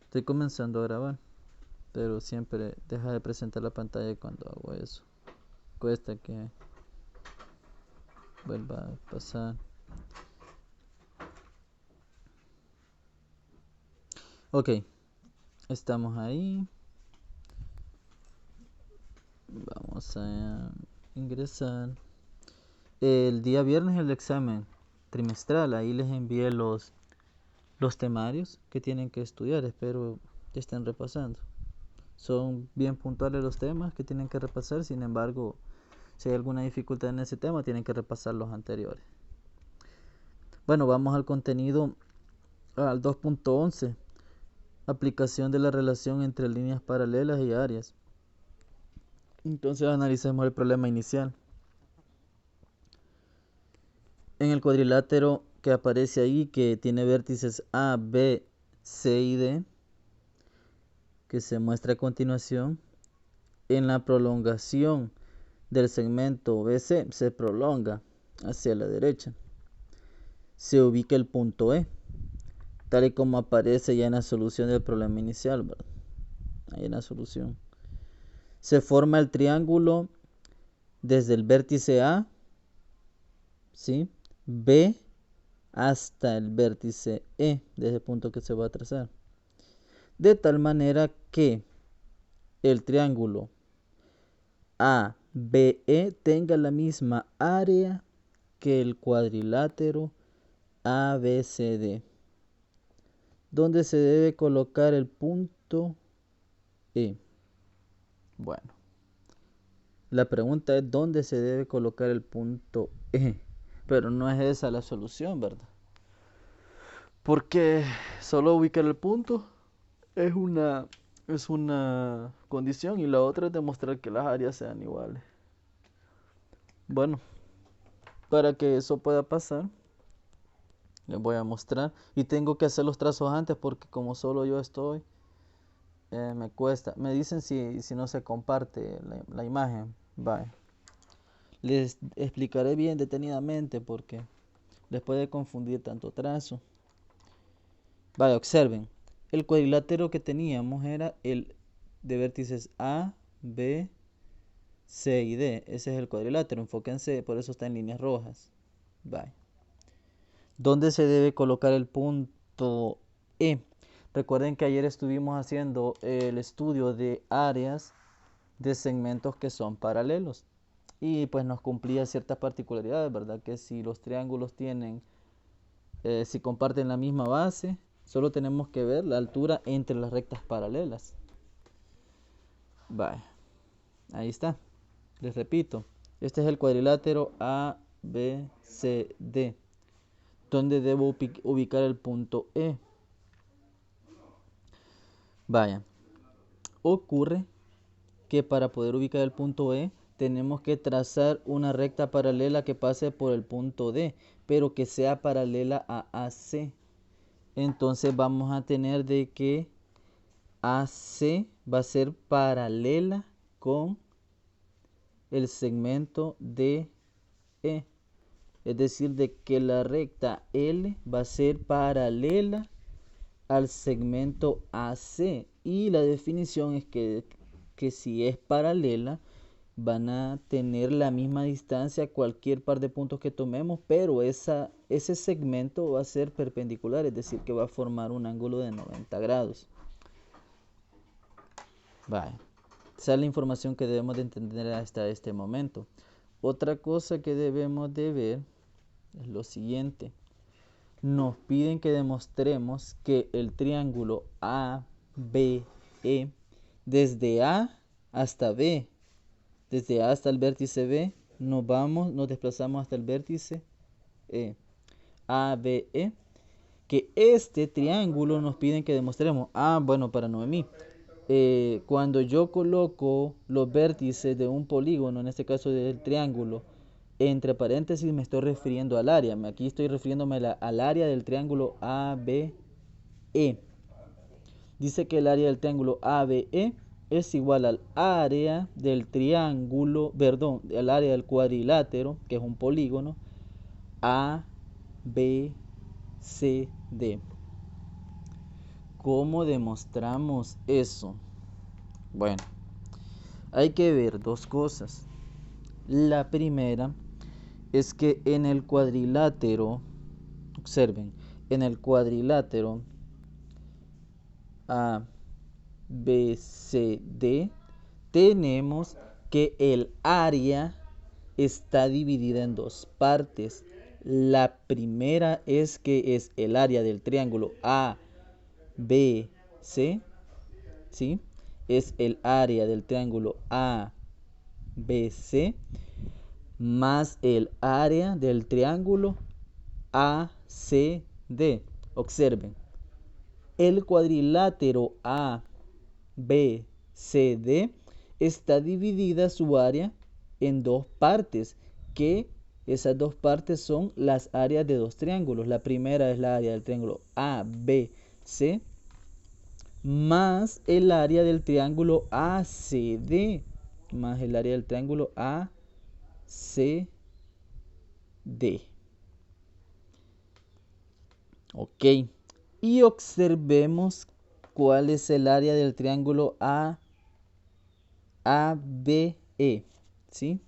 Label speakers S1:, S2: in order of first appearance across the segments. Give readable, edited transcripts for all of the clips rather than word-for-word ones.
S1: Estoy comenzando a grabar, pero siempre deja de presentar la pantalla cuando hago eso. Cuesta que vuelva a pasar. Ok, estamos ahí. Vamos a ingresar. El día viernes el examen trimestral. Ahí les envié los temarios que tienen que estudiar. Espero que estén repasando. Son bien puntuales los temas que tienen que repasar. Sin embargo, si hay alguna dificultad en ese tema, tienen que repasar los anteriores. Bueno, vamos al contenido, al 2.11. Aplicación de la relación entre líneas paralelas y áreas. Entonces analicemos el problema inicial. En el cuadrilátero que aparece ahí, que tiene vértices A, B, C y D, que se muestra a continuación, en la prolongación del segmento BC se prolonga hacia la derecha. Se ubica el punto E, tal y como aparece ya en la solución del problema inicial, ¿verdad? Ahí en la solución. Se forma el triángulo desde el vértice A, ¿sí?, B hasta el vértice E, desde el punto que se va a trazar. De tal manera que el triángulo ABE tenga la misma área que el cuadrilátero ABCD. ¿Dónde se debe colocar el punto E? Bueno, la pregunta es ¿dónde se debe colocar el punto E? Pero no es esa la solución, ¿verdad? Porque solo ubicar el punto es una condición y la otra es demostrar que las áreas sean iguales. Bueno, para que eso pueda pasar, les voy a mostrar. Y tengo que hacer los trazos antes porque como solo yo estoy, me cuesta. Me dicen si no se comparte la imagen. Bye. Les explicaré bien detenidamente porque les puede confundir tanto trazo. Vaya, observen. El cuadrilátero que teníamos era el de vértices A, B, C y D. Ese es el cuadrilátero. Enfóquense, por eso está en líneas rojas. Bye. ¿Dónde se debe colocar el punto E? Recuerden que ayer estuvimos haciendo el estudio de áreas de segmentos que son paralelos. Y pues nos cumplía ciertas particularidades, ¿verdad? Que si los triángulos tienen, si comparten la misma base, solo tenemos que ver la altura entre las rectas paralelas. Vale, ahí está. Les repito, este es el cuadrilátero ABCD. ¿Dónde debo ubicar el punto E? Vaya, ocurre que para poder ubicar el punto E tenemos que trazar una recta paralela que pase por el punto D, pero que sea paralela a AC. Entonces vamos a tener de que AC va a ser paralela con el segmento DE. Es decir, de que la recta L va a ser paralela al segmento AC. Y la definición es que si es paralela, van a tener la misma distancia cualquier par de puntos que tomemos, pero ese segmento va a ser perpendicular, es decir, que va a formar un ángulo de 90 grados. Vale. Esa es la información que debemos de entender hasta este momento. Otra cosa que debemos de ver es lo siguiente. Nos piden que demostremos que el triángulo ABE, desde A hasta B, desde A hasta el vértice B, nos desplazamos hasta el vértice E, ABE, que este triángulo nos piden que demostremos. Bueno, para Noemí, cuando yo coloco los vértices de un polígono, en este caso del triángulo, entre paréntesis me estoy refiriendo al área. Aquí estoy refiriéndome al área del triángulo ABE. Dice que el área del triángulo ABE es igual al área del triángulo, al área del cuadrilátero, que es un polígono, ABCD. ¿Cómo demostramos eso? Bueno, hay que ver dos cosas. La primera es que en el cuadrilátero, observen, en el cuadrilátero A, B, C, D, tenemos que el área está dividida en dos partes. La primera es que es el área del triángulo A, B, C, ¿sí? Es el área del triángulo A, B, C, más el área del triángulo A, C, D. Observen, el cuadrilátero A, B, C, D está dividida su área en dos partes, que esas dos partes son las áreas de dos triángulos. La primera es la área del triángulo A, B, C, más el área del triángulo ACD, más el área del triángulo ACD. Ok, y observemos cuál es el área del triángulo ABE, ¿sí?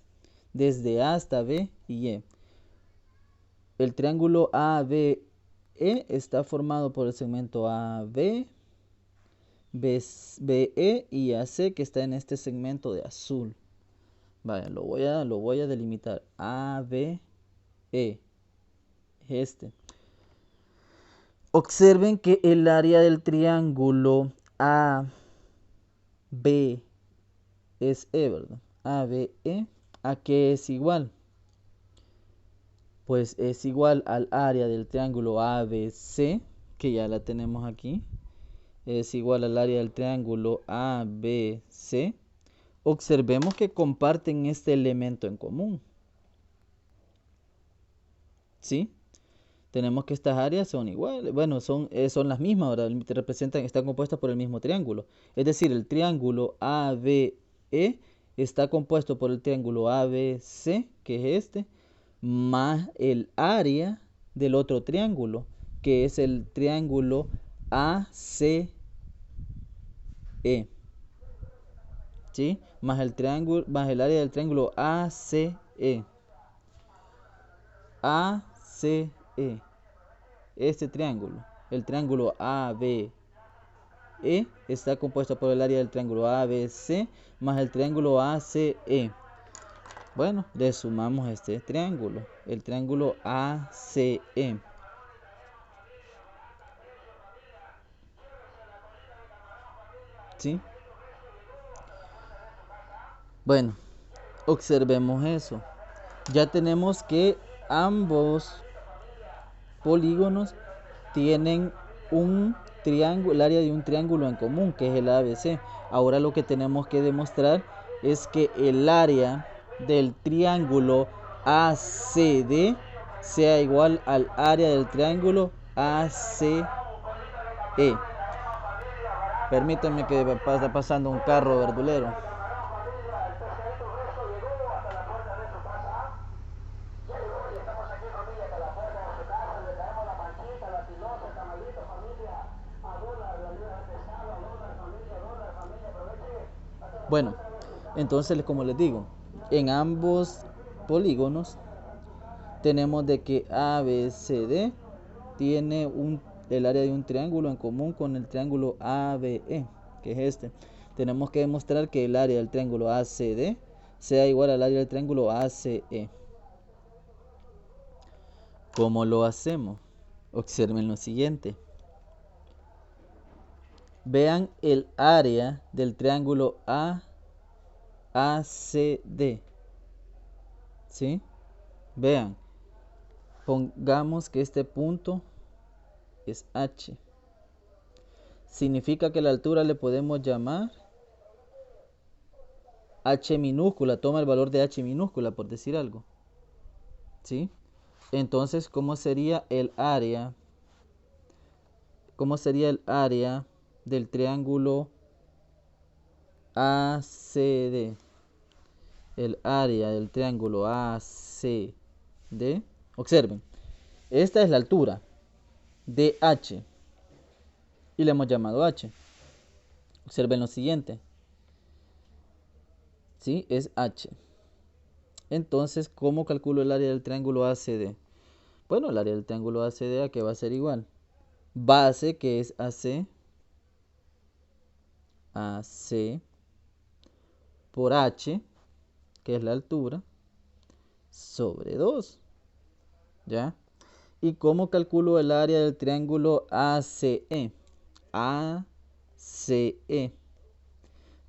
S1: Desde A hasta B y E. El triángulo ABE está formado por el segmento AB, BE y AC, que está en este segmento de azul. Vaya, lo voy a delimitar. ABE, este. Observen que el área del triángulo ABE es E, ¿verdad? ABE, ¿a qué es igual? Pues es igual al área del triángulo ABC, que ya la tenemos aquí. Es igual al área del triángulo ABC. Observemos que comparten este elemento en común. ¿Sí? Tenemos que estas áreas son iguales. Bueno, son las mismas, ¿verdad? Están compuestas por el mismo triángulo. Es decir, el triángulo ABE está compuesto por el triángulo ABC, que es este, más el área del otro triángulo, que es el triángulo ACE. ¿Sí? Más el área del triángulo ACE. ACE. Este triángulo, el triángulo ABE, está compuesto por el área del triángulo ABC más el triángulo ACE. Bueno, le sumamos este triángulo, el triángulo ACE. ¿Sí? Bueno, observemos eso. Ya tenemos que ambos polígonos tienen un triángulo, el área de un triángulo en común, que es el ABC. Ahora lo que tenemos que demostrar es que el área del triángulo ACD sea igual al área del triángulo ACE. Permítanme, que está pasando un carro verdulero. Bueno, entonces, como les digo, en ambos polígonos tenemos de que ABCD tiene el área de un triángulo en común con el triángulo ABE, que es este. Tenemos que demostrar que el área del triángulo ACD sea igual al área del triángulo ACE. ¿Cómo lo hacemos? Observen lo siguiente. Vean el área del triángulo ACD. ¿Sí? Vean. Pongamos que este punto es H. Significa que la altura le podemos llamar H minúscula. Toma el valor de H minúscula, por decir algo. ¿Sí? Entonces, ¿cómo sería el área? ¿Cómo sería el área del triángulo ACD? El área del triángulo ACD. Observen. Esta es la altura de H. y le hemos llamado h. Observen lo siguiente. ¿Sí? Es h. Entonces, ¿cómo calculo el área del triángulo ACD? Bueno, el área del triángulo ACD, ¿a qué va a ser igual? Base, que es AC, AC por h, que es la altura, sobre 2. ¿Ya? ¿Y cómo calculo el área del triángulo ACE? ACE.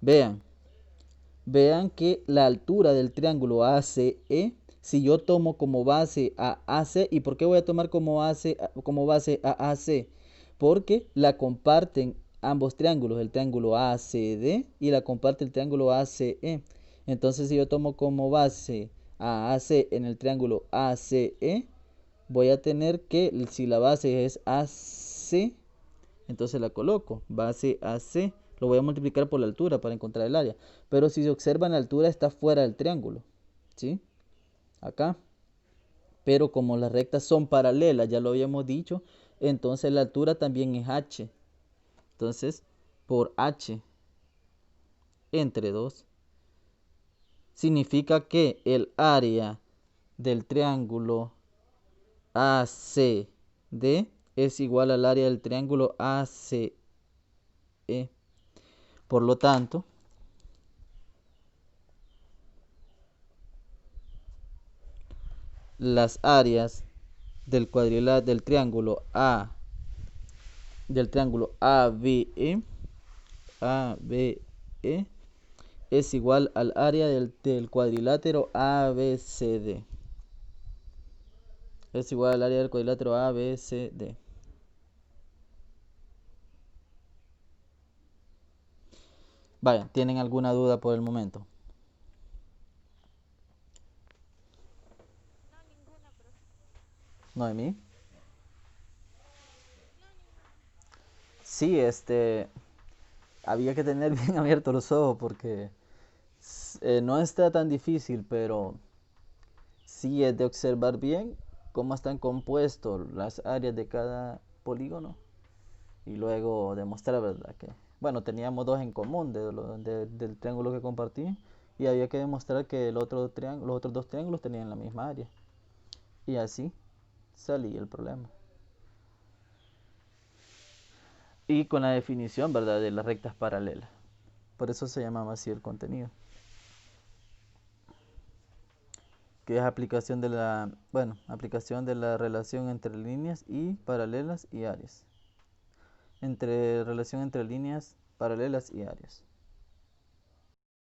S1: Vean que la altura del triángulo ACE, si yo tomo como base a AC, ¿y por qué voy a tomar como base a AC? Porque la comparten ambos triángulos, el triángulo ACD y la comparte el triángulo ACE. Entonces, si yo tomo como base a AC en el triángulo ACE, voy a tener que, si la base es AC, entonces la coloco, base AC, lo voy a multiplicar por la altura para encontrar el área. Pero si se observan, la altura está fuera del triángulo, ¿sí? Acá. Pero como las rectas son paralelas, ya lo habíamos dicho, entonces la altura también es h. Entonces, por h entre 2, significa que el área del triángulo ACD es igual al área del triángulo ACE. Por lo tanto, las áreas del cuadrilátero del triángulo ABE es igual al área del cuadrilátero ABCD. Es igual al área del cuadrilátero ABCD. Vaya, ¿tienen alguna duda por el momento? ¿Noemí? Sí, había que tener bien abiertos los ojos porque no está tan difícil, pero sí es de observar bien cómo están compuestos las áreas de cada polígono y luego demostrar, ¿verdad? Que, bueno, teníamos dos en común del triángulo que compartí y había que demostrar que los otros dos triángulos tenían la misma área. Y así salía el problema. Y con la definición, ¿verdad? De las rectas paralelas. Por eso se llamaba así el contenido. Que es aplicación aplicación de la relación entre líneas y paralelas y áreas. Relación entre líneas paralelas y áreas.